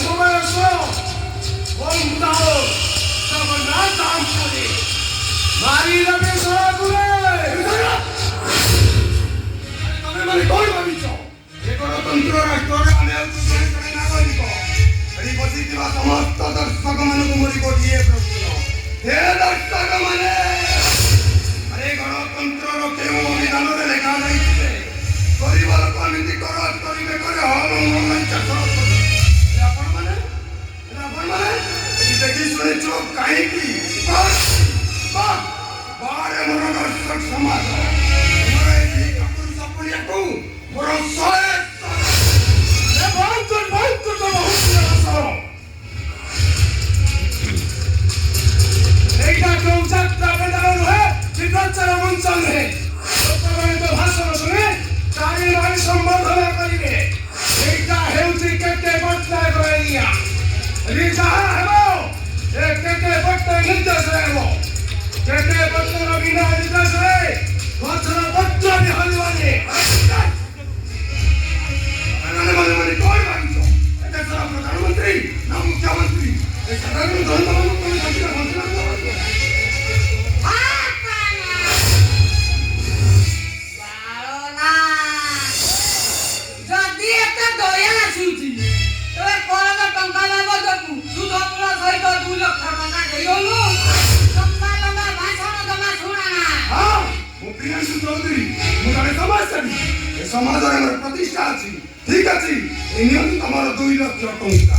भुवनेश्वर ओंताओ जगन्नाथ धाम पुरी मारी रवि सोराकुले तमे माने कोन भाबिছো ए गणतंत्र राष्ट्र आमे जने नागरिक एडी बसिथिबा समस्त दर्शक मानक मोरी गोटिए प्रश्न हे दर्शक माने अरे गणतंत्र रो केउ संविधान रे लेखा नहीं छे गरीब लोक नीति करत करिबे करे हम मंच करत ए आपण माने देखी सुने चुप काहे की बारे मोर दर्शक समाज मोर एही कपुर सपनिया को मोर सहे ए बहुत बहुत सरो एटा कोन जात्रा बेदान है चित्रचर मंचन है लोकମାନେ तो भाषण सुने तारी नारी संबोधन करिवे एटा हेउची केते बटला गइया रिजा हेबो ए केते बटला निर्देश हेबो केते बटला बिना निर्देश रे वचन बटला भी हलवानी माने कोई बांधो एटा सारा प्रधानमंत्री ना मुख्यमंत्री ए साधारण जनता को खातिर घोषणा करो समाज प्रतिष्ठा अच्छी ठीक अच्छी तुम 2 लाख टंका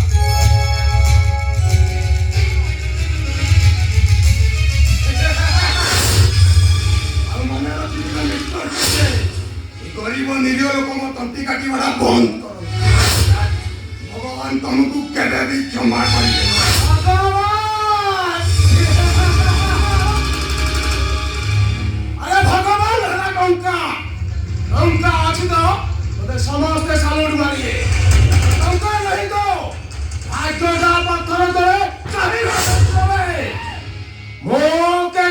गरीब निरीह लोक तंती काटा बंद कर भगवान तुमको केवे भी क्षमा करेंगे अरे भगवान है टंका टंका अच्छी तो समस्ते सालुट मारिए टंका नहीं तो भाग्य जा पत्थर तले कहीं मो के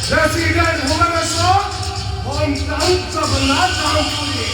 President Bhubaneswar Hometown Jagannath Dham Puri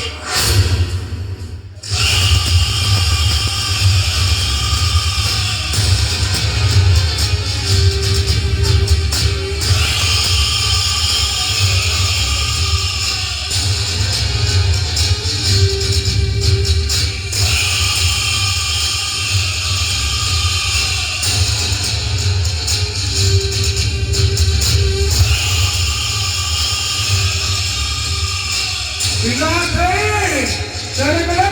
तेरे